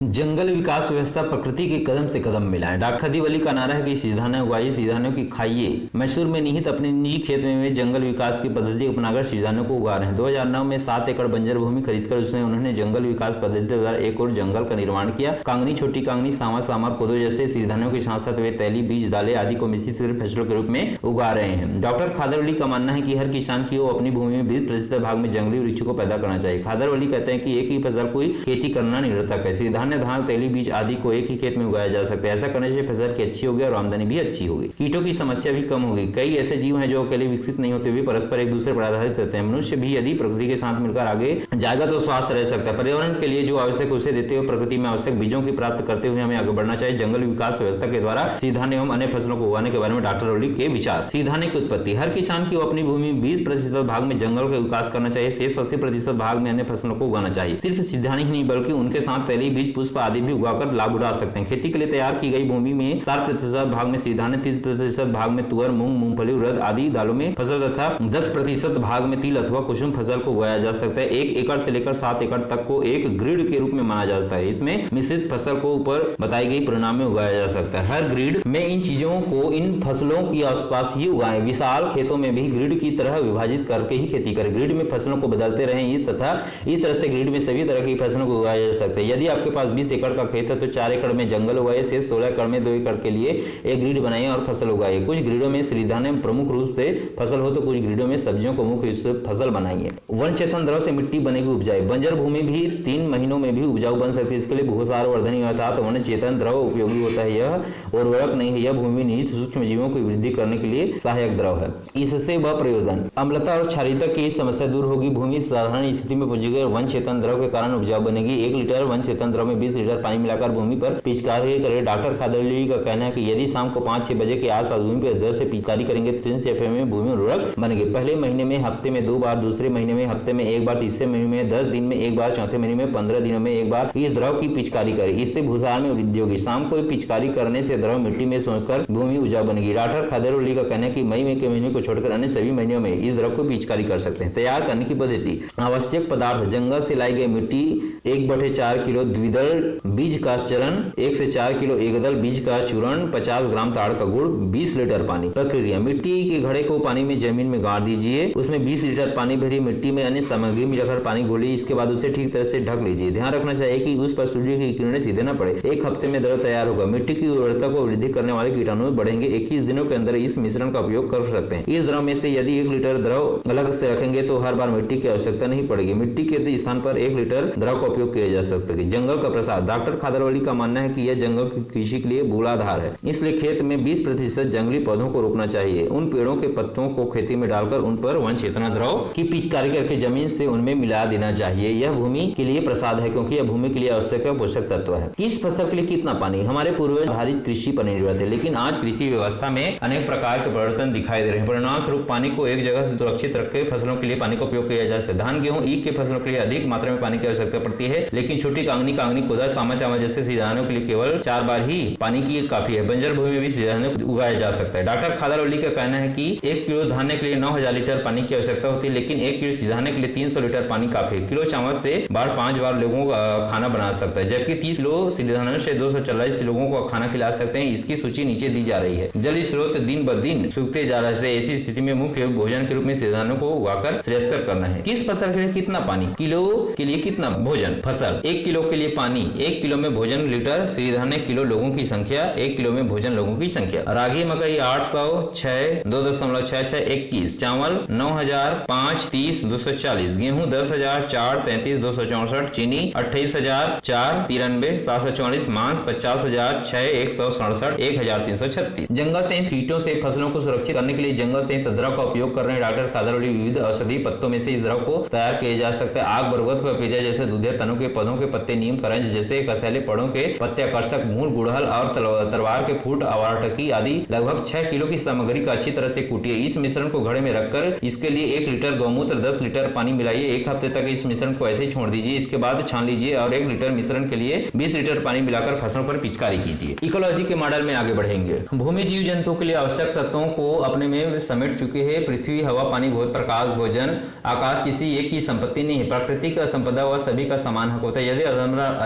जंगल विकास व्यवस्था प्रकृति के कदम से कदम मिलाएं। डॉक्टर खदीव अली का नारा है कि सिरधान्य उगाइए, सिरधान्यों की खाइए। मैसूर में निहित अपने निजी खेत में वे जंगल विकास की पद्धति अपनाकर सिरधान्यों को उगा रहे हैं। 2009 में 7 एकड़ बंजर भूमि खरीदकर उन्होंने जंगल विकास पद्धति द्वारा एक और जंगल का निर्माण किया। कांगनी, छोटी कांगनी, सांवा, सामार, कोदो जैसे सिरधान्यों के साथ साथ वे तैली, बीज, दालें आदि को मिश्रित फसलों के रूप में उगा रहे हैं। डॉक्टर खादर अली का मानना है कि हर किसान की अपनी भूमि में 20% भाग में जंगली वृक्षों को पैदा करना चाहिए। खादर अली कहते हैं कि एक ही फसल कोई खेती करना निरर्थक है। सिरधान्य, धान, तेली, बीज आदि को एक ही खेत में उगाया जा सकता है। ऐसा करने से फसल की अच्छी होगी और आमदनी भी अच्छी होगी। कीटों की समस्या भी कम होगी। कई ऐसे जीव हैं जो अकेले विकसित नहीं होते हुए परस्पर एक दूसरे पर आधारित रहते हैं। मनुष्य भी यदि प्रकृति के साथ मिलकर आगे जाएगा तो स्वस्थ रह सकता है। पर्यावरण के लिए जो आवश्यक उसे देते हुए प्रकृति में आवश्यक बीजों की प्राप्त करते हुए हमें आगे बढ़ना चाहिए। जंगल विकास व्यवस्था के द्वारा सिरधान्य एवं अन्य फसलों को उगाने के बारे में डॉक्टर अली के विचार। सिरधान्य की उत्पत्ति। हर किसान की अपनी भूमि में 20% भाग में जंगल का विकास करना चाहिए। शेष 80% भाग में अन्य फसलों को उगाना चाहिए। सिर्फ सिरधान्य ही नहीं बल्कि उनके साथ तेली, बीज, पुष्प आदि भी उगाकर लाभ उठा सकते हैं। खेती के लिए तैयार की गई भूमि में 60% भाग में सिरधान्य, 30% भाग में तुअर, मूंग, मूंगफली, उड़द आदि दालों में फसल तथा 10% भाग में तिल अथवा कुसुम फसल को उगाया जा सकता है। 1 एकड़ से लेकर 7 एकड़ तक को एक ग्रिड के रूप में माना जाता है। इसमें मिश्रित फसल को ऊपर बताई गई परिणाम में उगाया जा सकता है। हर ग्रिड में इन चीजों को, इन फसलों के आसपास ही उगाएं। विशाल खेतों में भी ग्रिड की तरह विभाजित करके ही खेती करें। ग्रिड में फसलों को बदलते रहें तथा इस तरह से ग्रिड में सभी तरह की फसलों को उगाया जा सकता है। यदि आपके पास 20 एकड़ का खेत है तो 4 एकड़ में जंगल उगाइए, शेष 16 एकड़ में 2 एकड़ के लिए एक ग्रिड बनाइए और फसल उगाइए। कुछ ग्रिडों में सिरधान्य प्रमुख रूप से फसल हो तो कुछ ग्रिडों में सब्जियों को मुख्य रूप से फसल बनाइए। वन चेतन द्रव से मिट्टी बनेगी उपजाऊ। बंजर भूमि भी 3 महीनों में भी उपजाऊ बन सकती है। इसके लिए भूसार वर्धनी अर्थात वन चेतन द्रव उपयोगी होता है। यह उर्वरक नहीं है, यह भूमि निहित सूक्ष्म जीवों की वृद्धि करने के लिए सहायक द्रव है। इससे वह प्रयोजन, अम्लता और क्षारीयता की समस्या दूर होगी। भूमि साधारण स्थिति में पहुंचेगी और वन चेतन द्रव के कारण उपजाऊ बनेगी। 1 लीटर वन चेतन द्रव में 20 लीटर पानी मिलाकर भूमि पर पिचकारी करें। डॉक्टर खादर अली का कहना है कि यदि शाम को 5-6 बजे के आसपास भूमि पर 10 से पिचकारी करेंगे तो 3 से 6 में भूमि उर्वरक बनेगी। पहले महीने में हफ्ते में 2 बार, दूसरे महीने में हफ्ते में 1 बार, तीसरे महीने में 10 दिन में 1 बार, चौथे महीने में 15 दिनों में 1 बार इस द्रव की पिचकारी करें। इससे भूसार में वृद्धि होगी। शाम को पिचकारी करने से द्रव मिट्टी में सोखकर भूमि उपजाऊ बनेगी। डॉक्टर खादर अली का कहना है कि मई के महीने को छोड़कर अन्य सभी महीनों में इस द्रव को पिचकारी कर सकते हैं। तैयार करने की पद्धति। आवश्यक पदार्थ: जंगल से लाई गई मिट्टी 1/4 किलो द्विदल बीज का चरण, 1 से 4 किलो एकदल बीज का चूर्ण, 50 ग्राम ताड़ का गुड़, 20 लीटर पानी। प्रक्रिया: मिट्टी के घड़े को पानी में जमीन में गाड़ दीजिए। उसमें 20 लीटर पानी भरी मिट्टी में अन्य सामग्री मिलाकर पानी घोलिए। इसके बाद उसे ठीक तरह से ढक लीजिए। ध्यान रखना चाहिए कि उस पर सूर्य की किरणें सीधे न पड़े। 1 हफ्ते में द्रव तैयार होगा। मिट्टी की उर्वरता को वृद्धि करने वाले कीटाणु बढ़ेंगे। 21 दिनों के अंदर इस मिश्रण का उपयोग कर सकते हैं। इस द्रव में से यदि 1 लीटर द्रव अलग से रखेंगे तो हर बार मिट्टी की आवश्यकता नहीं पड़ेगी। मिट्टी के स्थान पर 1 लीटर द्रव का उपयोग किया जा सकता है। जंगल का प्रसार। डॉक्टर खादर अली का मानना है कि यह जंगल की कृषि के लिए मूलाधार है। इसलिए खेत में 20% जंगली पौधों को रोपना चाहिए। उन पेड़ों के पत्तों को खेती में डालकर उन पर वन चेतना द्रव की पिचकारी करके जमीन से उनमें मिला देना चाहिए। यह भूमि के लिए प्रसाद है क्योंकि यह भूमि के लिए आवश्यक पोषक तत्व है। किस फसल के लिए कितना पानी? हमारे पूर्वज आधारित कृषि पर निर्भर थे, लेकिन आज कृषि व्यवस्था में अनेक प्रकार के परिवर्तन दिखाई दे रहे हैं। परिणाम स्वरूप पानी को एक जगह से सुरक्षित रखकर फसलों के लिए पानी का उपयोग किया जा सकता है। धान, गेहूं, ईख के फसलों के लिए अधिक मात्रा में पानी की आवश्यकता पड़ती है, लेकिन छोटी कांगनी, कोदा, सामा, चावल जैसे सिरधान्यों के लिए केवल 4 बार ही पानी की काफी है। बंजर भूमि में भी सिरधान्य उगाया जा सकता है। डॉक्टर खादर अली का कहना है कि 1 किलो धान्य के लिए 9000 लीटर पानी की आवश्यकता होती है, लेकिन 1 किलो सिरधान्य के लिए 300 लीटर पानी काफी है। किलो चावल से 5 बार लोगों का खाना बना सकता है, जबकि 30 किलो सिरधान्य से 240 लोगों को खाना खिला सकते हैं। इसकी सूची नीचे दी जा रही है। जल स्रोत दिन ब दिन सूखते जा रहे हैं। ऐसी स्थिति में मुख्य भोजन के रूप में सिरधान्यों को उगाकर श्रेयस्कर करना है। किस फसल के लिए कितना पानी? किलो के लिए कितना भोजन? फसल 1 किलो के लिए पानी, 1 किलो में भोजन लीटर। सिरधान्य किलो लोगों की संख्या, 1 किलो में भोजन लोगों की संख्या। रागी, मकई 806 2.66 21, चावल 9000 5 30 240, गेहूं 10000 4 33 264, चीनी 28000 4 93 744, मांस 50000 6 167 1336। जंगल से कीटों से फसलों को सुरक्षित करने के लिए जंगल से द्रव का उपयोग कर रहे हैं। डॉक्टर खादर अली विविध औषधि पत्तों में से इस द्रव को तैयार किया जा सकता है। आग, बरगद, पपीता जैसे दूधिया तनों के पौधों के पत्ते, नीम, करंज जैसे कसैले पड़ों के पत्ते, आकर्षक मूल, गुड़हल और तरवार के फूट, अवारटकी आदि लगभग 6 किलो की सामग्री का अच्छी तरह से कूटिए। इस मिश्रण को घड़े में रखकर इसके लिए 1 लीटर गौमूत्र 10 लीटर पानी मिलाइए। 1 हफ्ते तक इस मिश्रण को ऐसे ही छोड़ दीजिए। इसके बाद छान लीजिए और 1 लीटर मिश्रण के लिए 20 लीटर पानी मिलाकर फसलों पर पिचकारी कीजिए। इकोलॉजी के मॉडल में आगे बढ़ेंगे। भूमि जीव जंतुओं के लिए आवश्यक तत्वों को अपने में समेट चुके हैं। पृथ्वी, हवा, पानी, भूत, प्रकाश, भोजन, आकाश किसी एक की संपत्ति नहीं है। प्रकृति का संपदा वह सभी का समान हक होता है।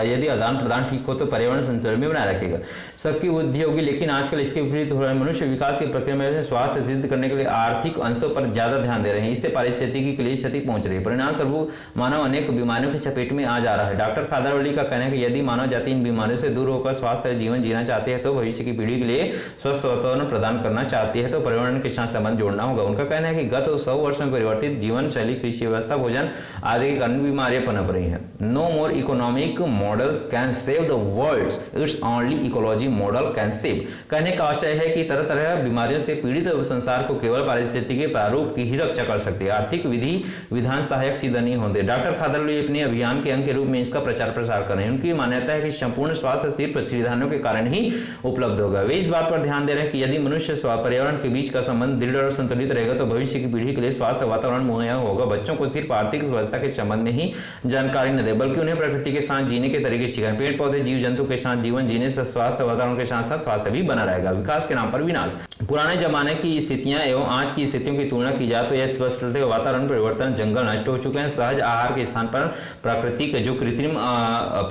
यदि आदान प्रदान ठीक हो तो पर्यावरण संतुलन भी बनाए रखेगा, सबकी वृद्धि होगी। लेकिन आजकल इसके विपरीत हो रहा है। मनुष्य विकास की प्रक्रिया में स्वास्थ्य सिद्ध करने के लिए आर्थिक अंशों पर ज्यादा ध्यान दे रहे हैं, इससे पारिस्थितिकी के लिए क्षति पहुंच रही है। परिणाम स्वरूप मानव अनेक बीमारियों की चपेट में आ जा रहा है। डॉक्टर खादरवली का कहना है कि यदि मानव जाति इन बीमारियों से दूर होकर स्वास्थ्य जीवन जीना चाहते हैं तो भविष्य की पीढ़ी के लिए स्वस्थ वातावरण प्रदान करना चाहती है तो पर्यावरण के साथ संबंध जोड़ना होगा। उनका कहना है कि गत 100 वर्षों में परिवर्तित जीवन शैली, कृषि व्यवस्था, भोजन आदि के कारण बीमारियां पनप रही हैं। No more economic models can save the world, it's only ecology model can save. कहने का आशय है कि तरह तरह बीमारियों से पीड़ित संसार को केवल पारिस्थितिकी प्रारूप की ही रक्षा कर सकती है, आर्थिक विधि विधान सहायक सिद्ध नहीं होते। डॉक्टर खादरवली अपने अभियान के अंग के रूप में इसका प्रचार प्रसार कर रहे हैं। उनकी मान्यता है कि संपूर्ण स्वास्थ्य सिर्फ सिद्धांतों के कारण ही उपलब्ध होगा। वे इस बात पर ध्यान दे रहे हैं कि यदि मनुष्य पर्यावरण के बीच का संबंध दृढ़ और संतुलित रहेगा तो भविष्य की पीढ़ी के लिए स्वास्थ्य वातावरण मुहैया होगा। बच्चों को सिर्फ आर्थिक व्यवस्था के संबंध में ही जानकारी न दे बल्कि उन्हें प्रकृति के साथ जीने के तरीके सिखाएं। पेड़ पौधे जीव जंतु के साथ जीवन जीने से स्वास्थ्य वातावरण के साथ साथ स्वास्थ्य भी बना रहेगा। विकास के नाम पर विनाश। पुराने जमाने की स्थितियां एवं आज की स्थितियों की तुलना की जाए तो यह स्पष्ट है कि वातावरण परिवर्तन, जंगल नष्ट हो चुके हैं, सहज आहार के स्थान पर प्राकृतिक जो कृत्रिम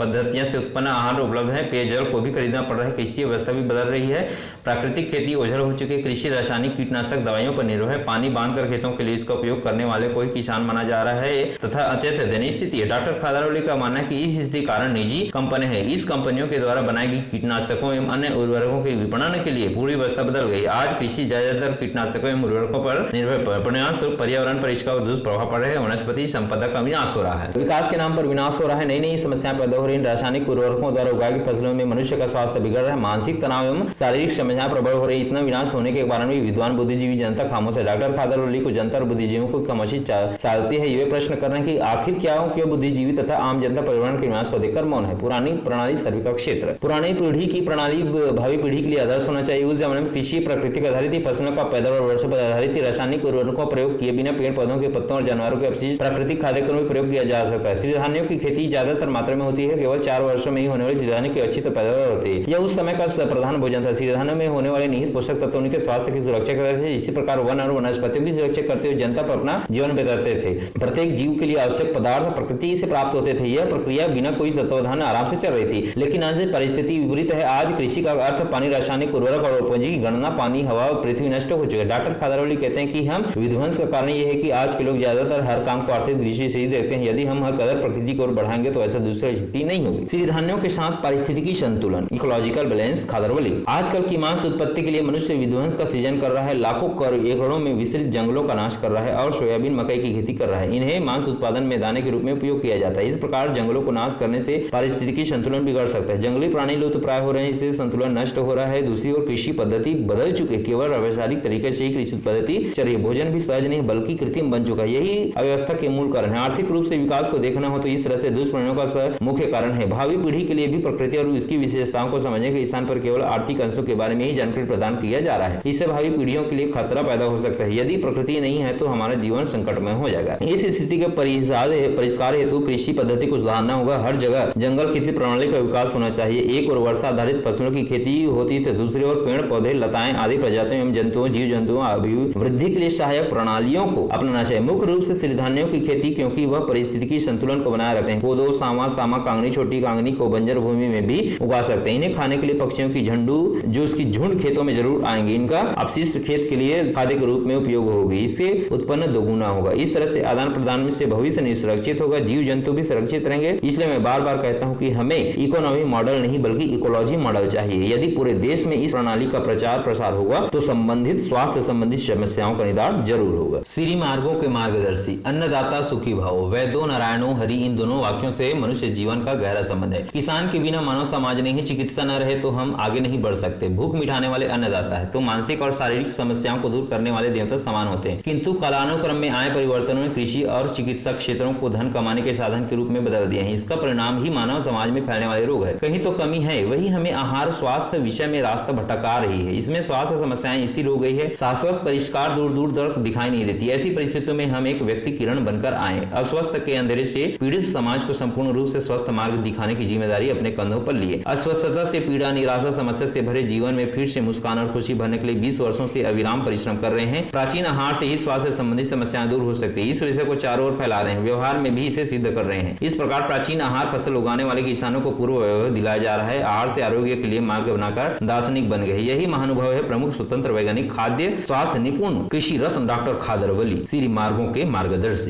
पद्धतियों से उत्पन्न आहार उपलब्ध है, पेयजल को भी खरीदना पड़ रहा है, कृषि व्यवस्था भी बदल रही है, प्राकृतिक खेती ओझल हो चुकी है, कृषि रासायनिक कीटनाशक दवाइयों पर निर्भर है, पानी बांधकर खेतों के लिए इसका उपयोग करने वाले कोई किसान माना जा रहा है तथा अत्यंत दयनीय स्थिति है। डॉक्टर खादरवली का मानना है कि इस स्थिति के कारण निजी कंपनी है, इस कंपनियों के द्वारा बनाई गई कीटनाशकों एवं अन्य उर्वरकों के विपणन के लिए पूरी व्यवस्था बदल गई। आज कृषि ज्यादातर कीटनाशकों एवं उर्वरकों पर निर्भर, परिणाम स्वरूप पर्यावरण पर इसका दुष्प्रभाव पड़ रहा है, वनस्पति संपदा का विनाश हो रहा है। विकास के नाम पर विनाश हो रहा है, नई नई समस्याएं पैदा हो रही हैं, रासायनिक उर्वरकों द्वारा उगाई गई फसलों में मनुष्य का स्वास्थ्य बिगड़ रहा है, मानसिक तनाव एवं शारीरिक समस्याएं प्रबल हो रही। इतना विनाश होने के कारण भी विद्वान बुद्धिजीवी जनता खामोश है। डॉक्टर खादरवली को जनता और बुद्धिजीवियों को खामोशी सालती है। ये प्रश्न कर रहे हैं कि आखिर क्या हो कि बुद्धिजीवी तथा आम जनता पर्यावरण के विनाश को देखकर मौन है। पुरानी प्रणाली सर्वे का क्षेत्र, पुरानी पीढ़ी की प्रणाली भावी पीढ़ी के लिए आदर्श होना चाहिए। उस जमाने में कृषि प्राकृतिक आधारित थी, फसलों का पैदावार वर्षों पर आधारित थी, रासायनिक उर्वरकों का प्रयोग किए बिना पेड़ पौधों के पत्तों और जानवरों के अपशिष्ट प्राकृतिक खाद्य में प्रयोग किया जा सकता है। सिरधान्यों की खेती ज्यादातर मात्रा में होती है, केवल 4 वर्षों में ही होने वाली सिरधान्य की अच्छी पैदावार होती है। यह उस समय का प्रधान भोजन था। सिरधान्यों में होने वाले निहित पोषक तत्व उनके स्वास्थ्य की सुरक्षा करते थे। इसी प्रकार वन और वनस्पतियों की सुरक्षा करते हुए जनता पर अपना जीवन बिताते थे। प्रत्येक जीव के लिए आवश्यक पदार्थ प्रकृति से प्राप्त होते थे। यह प्रक्रिया बिना कोई तत्वावधान आराम से चल रही थी। लेकिन आज परिस्थिति विपरीत है। आज कृषि का अर्थ पानी, रासायनिक उर्वरक और उपज की गणना, पानी, हवा और पृथ्वी नष्ट हो चुके हैं। डॉक्टर खादरवली कहते हैं कि हम विध्वंस का कारण यह है कि आज के लोग ज्यादातर हर काम को आर्थिक दृष्टि से ही देखते हैं। यदि हम हर कदर प्रकृति को बढ़ाएंगे तो ऐसा दूसरी स्थिति नहीं होगी। सिरधान्यों के साथ पारिस्थितिकी संतुलन, इकोलॉजिकल बैलेंस। खादरवली आजकल की मांस उत्पत्ति के लिए मनुष्य विध्वंस का सृजन कर रहा है, लाखों एकड़ों में विस्तृत जंगलों का नाश कर रहा है और सोयाबीन, मकई की खेती कर रहा है। इन्हें मांस उत्पादन में दाने के रूप में उपयोग किया जाता है। इस प्रकार जंगलों को नाश करने से पारिस्थितिकी संतुलन बिगड़ सकता है। जंगली प्राणी लुप्त प्राय हो रहे हैं, इससे संतुलन नष्ट हो रहा है। दूसरी ओर कृषि पद्धति बदल चुकी है, केवल व्यावसायिक तरीके से ही कृषि पद्धति चल रही है। भोजन भी सहज नहीं बल्कि कृत्रिम बन चुका है। यही अव्यवस्था के मूल कारण है। आर्थिक रूप से विकास को देखना हो तो इस तरह से दुष्परिणामों का मुख्य कारण है। भावी पीढ़ी के लिए भी प्रकृति और इसकी विशेषताओं को समझने के स्थान पर केवल आर्थिक अंशों के बारे में ही जानकारी प्रदान किया जा रहा है। इससे भावी पीढ़ियों के लिए खतरा पैदा हो सकता है। यदि प्रकृति नहीं है तो हमारा जीवन संकटमय हो जाएगा। इस स्थिति के परिष्कार हेतु कृषि पद्धति को सुधारना होगा। हर जगह जंगल खेती प्रणाली का विकास होना चाहिए। एक और वर्षा आधारित फसलों की खेती होती तो दूसरी ओर पेड़ पौधे, लताएं आदि प्रजातियों एवं जंतुओं, जीव जंतुओं अभिवृद्धि के लिए सहायक प्रणालियों को अपनाना चाहिए। मुख्य रूप से सिरधान्यों की खेती, क्योंकि वह परिस्थितिकी संतुलन को बनाए रखते हैं। कोदो, सामा कांगनी, छोटी कांगनी को बंजर भूमि में भी उगा सकते हैं। इन्हें खाने के लिए पक्षियों की झुंड खेतों में जरूर आएंगे। इनका अपशिष्ट खेत के लिए खाद्य के रूप में उपयोग होगी। इससे उत्पन्न दोगुना होगा। इस तरह से आदान प्रदान में से भविष्य नहीं सुरक्षित होगा, जीव जंतु भी सुरक्षित रहेंगे। इसलिए मैं बार बार कहता हूं कि हमें इकोनॉमी मॉडल नहीं बल्कि इकोलॉजी मॉडल चाहिए। यदि पूरे देश में इस प्रणाली का प्रचार प्रसार होगा तो संबंधित स्वास्थ्य संबंधित समस्याओं का निदान जरूर होगा। श्री मार्गों के मार्गदर्शी, अन्नदाता सुखी भाव, वैदो नारायणो हरि, इन दोनों वाक्यों से मनुष्य जीवन का गहरा संबंध है। किसान के बिना मानव समाज नहीं, चिकित्सा न रहे तो हम आगे नहीं बढ़ सकते। भूख मिटाने वाले अन्नदाता है तो मानसिक और शारीरिक समस्याओं को दूर करने वाले देवता समान होते हैं। किंतु कालानुक्रम में आए परिवर्तनों ने कृषि और चिकित्सा क्षेत्रों को धन कमाने के साधन के रूप में बदल दिए हैं। इसका परिणाम ही मानव समाज में फैलने वाले रोग है। कहीं तो कमी है, वही हमें आहार स्वास्थ्य विषय में रास्ता भटका रही है। इसमें स्वास्थ्य समस्याएं स्थिर हो गई है, शाश्वत परिष्कार दूर दूर तक दिखाई नहीं देती। ऐसी परिस्थितियों में हम एक व्यक्ति किरण बनकर आए, अस्वस्थ के अंधेरे से पीड़ित समाज को संपूर्ण रूप से स्वस्थ मार्ग दिखाने की जिम्मेदारी अपने कंधों पर लिए। अस्वस्थता से पीड़ा, निराशा, समस्या से भरे जीवन में फिर से मुस्कान और खुशी भरने के लिए 20 वर्षों से अविराम परिश्रम कर रहे हैं। प्राचीन आहार से ही स्वास्थ्य संबंधी समस्याएं दूर हो सकती है। इस विषय को चारों ओर फैला रहे हैं, व्यवहार में भी इसे सिद्ध कर रहे हैं। इस प्रकार प्राचीन आहार, फसल उगाने वाले किसानों को पूर्व वैभव दिलाया जा रहा है। आहार से आरोग्य के लिए मार्ग बनाकर दार्शनिक बन गए। यही महानुभव है प्रमुख स्वतंत्र वैज्ञानिक, खाद्य स्वास्थ्य निपुण, कृषि रत्न डॉक्टर खादर वली, श्री मार्गों के मार्गदर्शी।